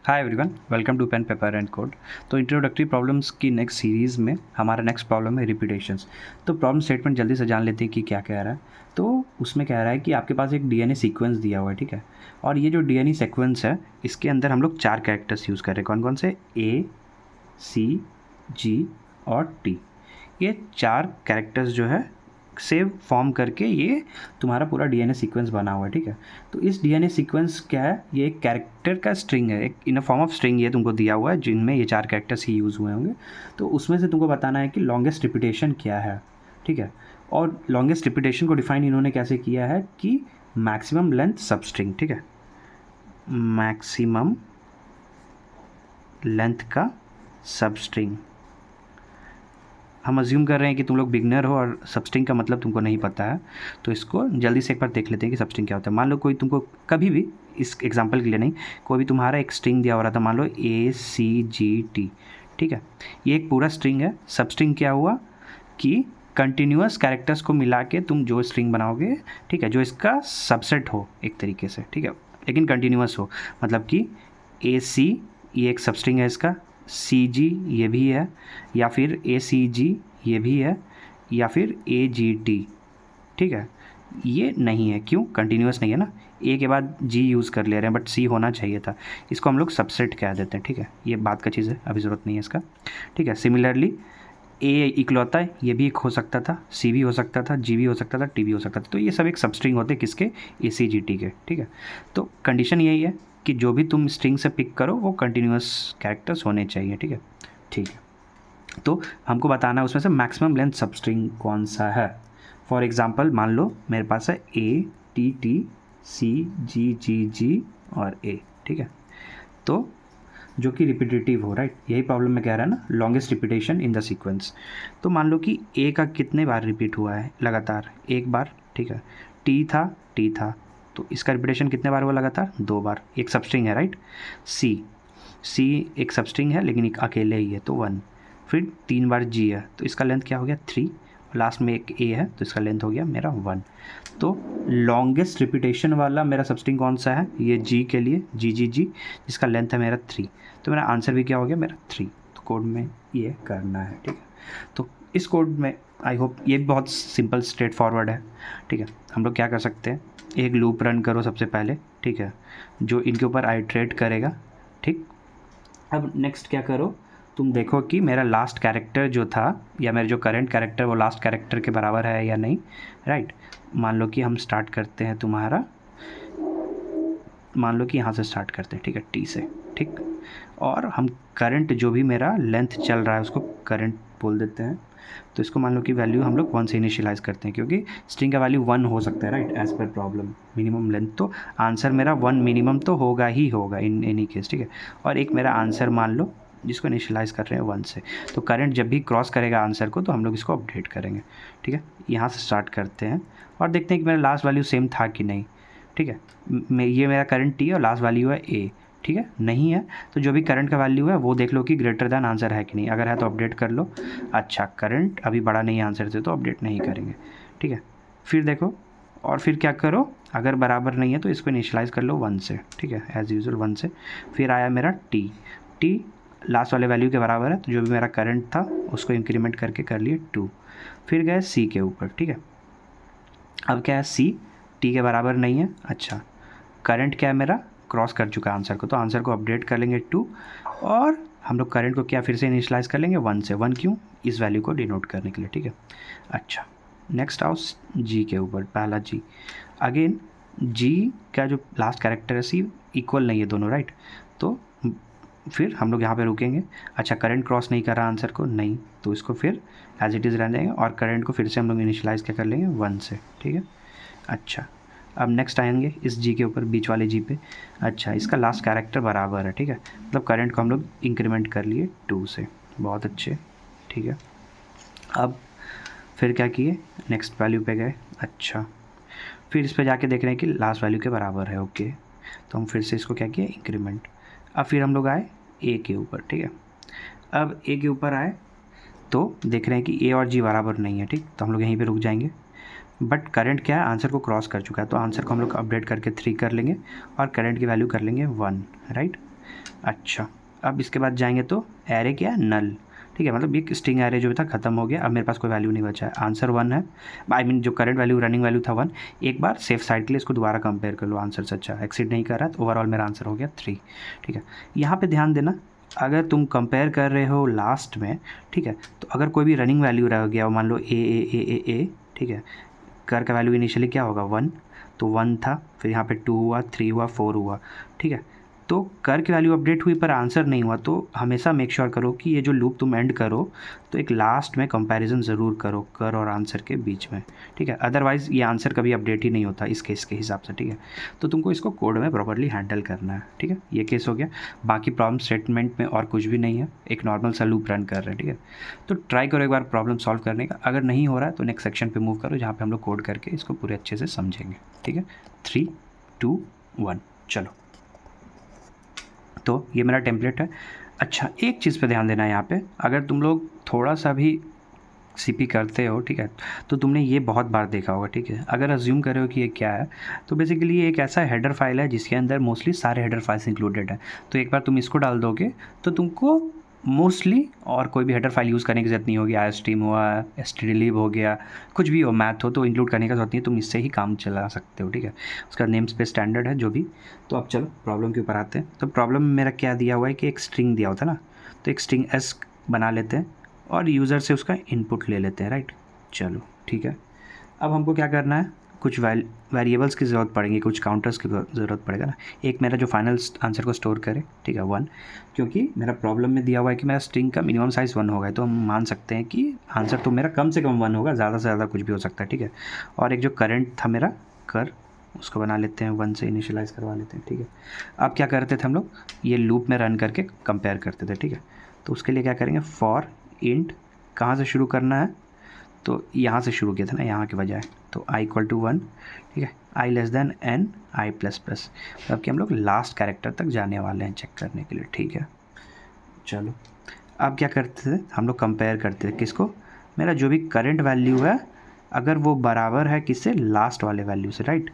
Hi everyone, welcome to pen paper and code. तो introductory problems की next series में हमारा नेक्स्ट प्रॉब्लम है रिपीटेशंस। तो प्रॉब्लम स्टेटमेंट जल्दी से जान लेते हैं कि क्या कह रहा है। तो उसमें कह रहा है कि आपके पास एक डीएनए सीक्वेंस दिया हुआ है, ठीक है। और ये जो डीएनए सीक्वेंस है इसके अंदर हम लोग 4 कैरेक्टर्स यूज़ कर रहे हैं। कौन कौन से? ए, सी, जी और टी। ये 4 कैरेक्टर्स जो है से फॉर्म करके ये तुम्हारा पूरा डीएनए सीक्वेंस बना हुआ है, ठीक है। तो इस डीएनए सीक्वेंस क्या है? ये एक कैरेक्टर का स्ट्रिंग है, एक इन अ फॉर्म ऑफ स्ट्रिंग ये तुमको दिया हुआ है जिनमें ये 4 कैरेक्टर्स ही यूज़ हुए होंगे। तो उसमें से तुमको बताना है कि लॉन्गेस्ट रिपीटेशन क्या है, ठीक है। और लॉन्गेस्ट रिपीटेशन को डिफाइन इन्होंने कैसे किया है कि मैक्सिमम लेंथ सब स्ट्रिंग, ठीक है। मैक्सिमम लेंथ का सब स्ट्रिंग। हम अज्यूम कर रहे हैं कि तुम लोग बिगनर हो और सबस्ट्रिंग का मतलब तुमको नहीं पता है, तो इसको जल्दी से एक बार देख लेते हैं कि सबस्ट्रिंग क्या होता है। मान लो कोई तुमको कभी भी, इस एग्जांपल के लिए नहीं, कोई भी तुम्हारा एक स्ट्रिंग दिया हो रहा था, मान लो ACGT, ठीक है। ये एक पूरा स्ट्रिंग है। सबस्ट्रिंग क्या हुआ कि कंटिन्यूअस कैरेक्टर्स को मिला के तुम जो स्ट्रिंग बनाओगे, ठीक है, जो इसका सबसेट हो एक तरीके से, ठीक है, लेकिन कंटिन्यूअस हो। मतलब कि AC ये एक सबस्ट्रिंग है इसका, CG ये भी है, या फिर ACG ये भी है, या फिर AGT, ठीक है। ये नहीं है, क्यों? कंटिन्यूअस नहीं है ना। ए के बाद जी यूज़ कर ले रहे हैं, बट सी होना चाहिए था। इसको हम लोग सबसेट कह देते हैं, ठीक है। ये बात का चीज़ है, अभी ज़रूरत नहीं है इसका, ठीक है। सिमिलरली ए इकलौता है, ये भी एक हो सकता था, सी भी हो सकता था, जी भी हो सकता था, टी भी हो सकता था। तो ये सब एक सबस्ट्रिंग होते किसके? ACGT के, ठीक है। तो कंडीशन यही है कि जो भी तुम स्ट्रिंग से पिक करो वो कंटिन्यूअस कैरेक्टर्स होने चाहिए, ठीक है। ठीक है, तो हमको बताना है उसमें से मैक्सिमम लेंथ सबस्ट्रिंग कौन सा है। फॉर एग्जांपल मान लो मेरे पास है ATTCGGG और A, ठीक है। तो जो कि रिपीटेटिव हो, राइट, यही प्रॉब्लम में कह रहा है ना, longest repetition in the sequence. तो मान लो कि A का कितने बार रिपीट हुआ है? लगातार एक बार, ठीक है। T था, तो इसका रिपीटेशन कितने बार हुआ? लगातार 2 बार। एक सबस्ट्रिंग है, राइट। C एक सबस्ट्रिंग है लेकिन एक अकेले ही है, तो 1। फिर 3 बार G है, तो इसका लेंथ क्या हो गया? 3। लास्ट में एक A है, तो इसका लेंथ हो गया मेरा 1। तो लॉन्गेस्ट रिपीटेशन वाला मेरा सबस्ट्रिंग कौन सा है? ये G के लिए GGG, जिसका लेंथ है मेरा 3। तो मेरा आंसर भी क्या हो गया? मेरा 3। तो कोड में ये करना है, ठीक है। तो इस कोड में आई होप ये भी बहुत सिंपल स्ट्रेट फॉरवर्ड है, ठीक है। हम लोग क्या कर सकते हैं, एक लूप रन करो सबसे पहले, ठीक है, जो इनके ऊपर आइट्रेट करेगा, ठीक। अब नेक्स्ट क्या करो, तुम देखो कि मेरा लास्ट कैरेक्टर जो था या मेरा जो करंट कैरेक्टर वो लास्ट कैरेक्टर के बराबर है या नहीं, राइट। मान लो कि हम स्टार्ट करते हैं तुम्हारा, मान लो कि यहाँ से स्टार्ट करते हैं, ठीक है, T से, ठीक। और हम करंट जो भी मेरा लेंथ चल रहा है उसको करंट बोल देते हैं। तो इसको मान लो कि वैल्यू हम लोग 1 से इनिशियलाइज़ करते हैं, क्योंकि स्ट्रिंग का वैल्यू 1 हो सकता है, right, as per problem minimum length. तो आंसर मेरा 1 मिनिमम तो होगा ही होगा इन एनी केस, ठीक है। और एक मेरा आंसर मान लो जिसको इनिशियलाइज़ कर रहे हैं 1 से। तो करंट जब भी क्रॉस करेगा आंसर को तो हम लोग इसको अपडेट करेंगे, ठीक है। यहाँ से स्टार्ट करते हैं और देखते हैं कि मेरा लास्ट वैल्यू सेम था कि नहीं, ठीक है। ये मेरा करंट T और लास्ट वैल्यू है A, ठीक है। नहीं है तो जो भी करंट का वैल्यू है वो देख लो कि ग्रेटर दैन आंसर है कि नहीं। अगर है तो अपडेट कर लो। अच्छा, करंट अभी बड़ा नहीं है आंसर से, तो अपडेट नहीं करेंगे, ठीक है। फिर देखो और फिर क्या करो, अगर बराबर नहीं है तो इसको इनिशियलाइज़ कर लो 1 से, ठीक है, एज़ यूजुअल 1 से। फिर आया मेरा T लास्ट वाले वैल्यू के बराबर है, तो जो भी मेरा करंट था उसको इंक्रीमेंट करके कर लिए 2। फिर गए C के ऊपर, ठीक है। अब क्या है, C T के बराबर नहीं है। अच्छा, करंट क्या है मेरा? क्रॉस कर चुका है आंसर को, तो आंसर को अपडेट कर लेंगे 2। और हम लोग करंट को क्या फिर से इनिशियलाइज़ कर लेंगे 1 से। 1 क्यों? इस वैल्यू को डिनोट करने के लिए, ठीक है। अच्छा, नेक्स्ट आओ G के ऊपर, पहला G। अगेन G का जो लास्ट कैरेक्टर है C इक्वल नहीं है दोनों, राइट। तो फिर हम लोग यहाँ पे रुकेंगे। अच्छा, करंट क्रॉस नहीं कर रहा आंसर को, नहीं, तो इसको फिर एज इट इज़ रहने देंगे और करंट को फिर से हम लोग इनिशियलाइज़ क्या कर लेंगे 1 से, ठीक है। अच्छा, अब नेक्स्ट आएंगे इस G के ऊपर, बीच वाले G पे। अच्छा, इसका लास्ट कैरेक्टर बराबर है, ठीक है, मतलब करंट को हम लोग इंक्रीमेंट कर लिए 2 से। बहुत अच्छे, ठीक है। अब फिर क्या किए, नेक्स्ट वैल्यू पे गए। अच्छा, फिर इस पे जाके देख रहे हैं कि लास्ट वैल्यू के बराबर है, ओके। तो हम फिर से इसको क्या किए, इंक्रीमेंट। अब फिर हम लोग आए A के ऊपर, ठीक है। अब A के ऊपर आए तो देख रहे हैं कि A और G बराबर नहीं है, ठीक, तो हम लोग यहीं पे रुक जाएंगे। बट करंट क्या है, आंसर को क्रॉस कर चुका है, तो आंसर को हम लोग अपडेट करके 3 कर लेंगे और करंट की वैल्यू कर लेंगे 1, राइट। अच्छा, अब इसके बाद जाएंगे तो एरे क्या है, नल, ठीक है, मतलब ये स्ट्रिंग एरे जो था ख़त्म हो गया, अब मेरे पास कोई वैल्यू नहीं बचा है। आंसर 1 है, आई मीन जो करंट वैल्यू रनिंग वैल्यू था 1। एक बार सेफ साइड के लिए इसको दोबारा कंपेयर कर लो, आंसर से अच्छा एक्सीड नहीं कर रहा है, तो ओवरऑल मेरा आंसर हो गया 3। ठीक है, यहाँ पे ध्यान देना, अगर तुम कंपेयर कर रहे हो लास्ट में, ठीक है, तो अगर कोई भी रनिंग वैल्यू रह गया, मान लो ए, ठीक है, कर का वैल्यू इनिशियली क्या होगा 1, तो 1 था, फिर यहाँ पे 2 हुआ, 3 हुआ, 4 हुआ, ठीक है, तो कर की वैल्यू अपडेट हुई पर आंसर नहीं हुआ, तो हमेशा मेक श्योर करो कि ये जो लूप तुम एंड करो तो एक लास्ट में कंपैरिजन ज़रूर करो कर और आंसर के बीच में, ठीक है, अदरवाइज़ ये आंसर कभी अपडेट ही नहीं होता इस केस के हिसाब से, ठीक है। तो तुमको इसको कोड में प्रॉपरली हैंडल करना है, ठीक है, ये केस हो गया। बाकी प्रॉब्लम स्टेटमेंट में और कुछ भी नहीं है, एक नॉर्मल सा लूप रन कर रहे हैं, ठीक है। तो ट्राई करो एक बार प्रॉब्लम सॉल्व करने का, अगर नहीं हो रहा है तो नेक्स्ट सेक्शन पे मूव करो जहाँ पे हम लोग कोड करके इसको पूरे अच्छे से समझेंगे, ठीक है। 3, 2, 1 चलो। तो ये मेरा टेम्पलेट है। अच्छा, एक चीज़ पे ध्यान देना है यहाँ पे, अगर तुम लोग थोड़ा सा भी सीपी करते हो, ठीक है, तो तुमने ये बहुत बार देखा होगा, ठीक है। अगर अज्यूम कर रहे हो कि ये क्या है, तो बेसिकली ये एक ऐसा हेडर फाइल है जिसके अंदर मोस्टली सारे हेडर फाइल्स इंक्लूडेड है। तो एक बार तुम इसको डाल दोगे तो तुमको मोस्टली और कोई भी हेडर फाइल यूज़ करने की ज़रूरत नहीं होगी। IOSTream हुआ, stdlib हो गया, कुछ भी हो, मैथ हो, तो इंक्लूड करने का ज़रूरत नहीं है, तुम इससे ही काम चला सकते हो, ठीक है। उसका नेम स्पेस स्टैंडर्ड है जो भी। तो अब चलो प्रॉब्लम के ऊपर आते हैं। तो प्रॉब्लम में मेरा क्या दिया हुआ है कि एक स्ट्रिंग दिया होता है ना, तो एक स्ट्रिंग एस बना लेते हैं और यूज़र से उसका इनपुट ले लेते हैं, राइट। चलो ठीक है, अब हमको क्या करना है, कुछ वेरिएबल्स की ज़रूरत पड़ेगी, कुछ काउंटर्स की ज़रूरत पड़ेगा ना। एक मेरा जो फाइनल आंसर को स्टोर करे, ठीक है, 1, क्योंकि मेरा प्रॉब्लम में दिया हुआ है कि मेरा स्ट्रिंग का मिनिमम साइज़ 1 होगा, तो हम मान सकते हैं कि आंसर तो मेरा कम से कम 1 होगा, ज़्यादा से ज़्यादा कुछ भी हो सकता है, ठीक है। और एक जो करंट था मेरा कर, उसको बना लेते हैं 1 से इनिशियलाइज़ करवा लेते हैं, ठीक है। अब क्या करते थे हम लोग, ये लूप में रन करके कंपेयर करते थे, ठीक है। तो उसके लिए क्या करेंगे, फॉर इंट कहाँ से शुरू करना है, तो यहाँ से शुरू किया था ना, यहाँ के बजाय, तो i = 1, ठीक है, i n i++, मतलब कि हम लोग लास्ट कैरेक्टर तक जाने वाले हैं चेक करने के लिए, ठीक है। चलो, अब क्या करते थे हम लोग, कंपेयर करते थे किसको, मेरा जो भी करंट वैल्यू है अगर वो बराबर है किससे, लास्ट वाले वैल्यू से, राइट,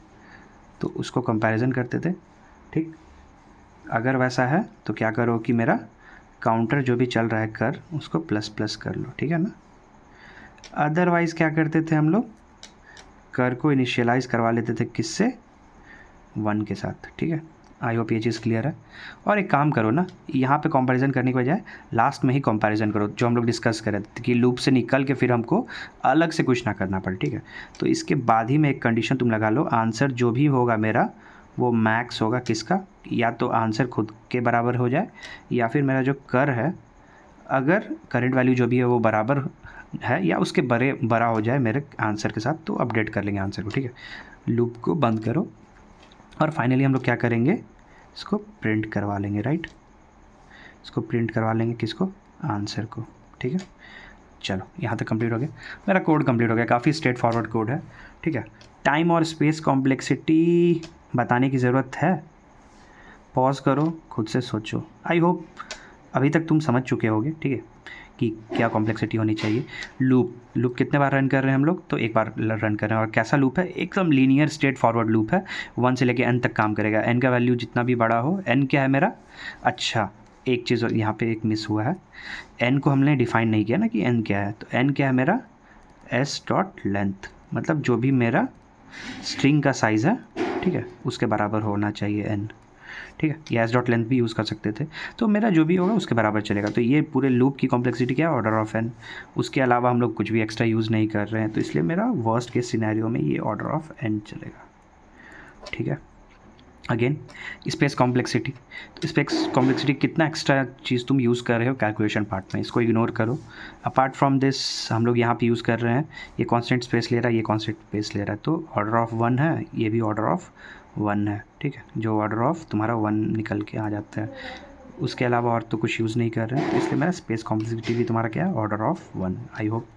तो उसको कंपैरिजन करते थे, ठीक। अगर वैसा है तो क्या करो कि मेरा काउंटर जो भी चल रहा है कर, उसको ++ कर लो, ठीक है ना। अदरवाइज़ क्या करते थे हम लोग, कर को इनिशियलाइज़ करवा लेते थे किससे, 1 के साथ, ठीक है। आई होप ये चीज़ क्लियर है। और एक काम करो ना, यहाँ पे कंपैरिजन करने के बजाय लास्ट में ही कंपैरिजन करो, जो हम लोग डिस्कस कर रहे थे कि लूप से निकल के फिर हमको अलग से कुछ ना करना पड़े, ठीक है। तो इसके बाद ही में एक कंडीशन तुम लगा लो, आंसर जो भी होगा मेरा वो मैक्स होगा किसका, या तो आंसर खुद के बराबर हो जाए, या फिर मेरा जो कर है अगर करंट वैल्यू जो भी है वो बराबर है या उसके बड़ा हो जाए मेरे आंसर के साथ, तो अपडेट कर लेंगे आंसर को, ठीक है। लूप को बंद करो और फाइनली हम लोग क्या करेंगे, इसको प्रिंट करवा लेंगे, राइट। इसको प्रिंट करवा लेंगे किसको, आंसर को, ठीक है। चलो यहाँ तक कंप्लीट हो गया, मेरा कोड कंप्लीट हो गया, काफ़ी स्ट्रेट फॉरवर्ड कोड है, ठीक है। टाइम और स्पेस कॉम्प्लेक्सिटी बताने की ज़रूरत है, पॉज करो, खुद से सोचो। आई होप अभी तक तुम समझ चुके होगे, ठीक है, कि क्या कॉम्प्लेक्सिटी होनी चाहिए। लूप कितने बार रन कर रहे हैं हम लोग, तो एक बार रन कर रहे हैं, और कैसा लूप है, एकदम लीनियर स्ट्रेट फॉरवर्ड लूप है, 1 से लेके n तक काम करेगा। n का वैल्यू जितना भी बड़ा हो, n क्या है मेरा, अच्छा एक चीज़ यहाँ पे एक मिस हुआ है, n को हमने डिफाइन नहीं किया ना कि n क्या है, तो n क्या है मेरा, s.length, मतलब जो भी मेरा स्ट्रिंग का साइज़ है, ठीक है, उसके बराबर होना चाहिए n, ठीक है, या s.length भी यूज़ कर सकते थे। तो मेरा जो भी होगा उसके बराबर चलेगा। तो ये पूरे लूप की कॉम्प्लेक्सिटी क्या है, ऑर्डर ऑफ n। उसके अलावा हम लोग कुछ भी एक्स्ट्रा यूज़ नहीं कर रहे हैं, तो इसलिए मेरा वर्स्ट केस सिनेरियो में ये ऑर्डर ऑफ n चलेगा, ठीक है। अगेन स्पेस कॉम्प्लेक्सिटी, तो स्पेस कॉम्प्लेक्सिटी कितना एक्स्ट्रा चीज़ तुम यूज़ कर रहे हो कैलकुलेशन पार्ट में, इसको इग्नोर करो। अपार्ट फ्रॉम दिस हम लोग यहाँ पे यूज़ कर रहे हैं, ये कांस्टेंट स्पेस ले रहा है, ये कांस्टेंट स्पेस ले रहा है, तो ऑर्डर ऑफ 1 है, ये भी ऑर्डर ऑफ 1 है, ठीक है। जो ऑर्डर ऑफ तुम्हारा 1 निकल के आ जाता है, उसके अलावा और तो कुछ यूज़ नहीं कर रहे हैं, इसलिए मेरा स्पेस कॉम्प्लेक्सिटी भी तुम्हारा क्या है, order of 1। I hope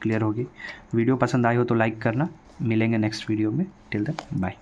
clear होगी। वीडियो पसंद आई हो तो लाइक करना, मिलेंगे नेक्स्ट वीडियो में, टिल देन बाय।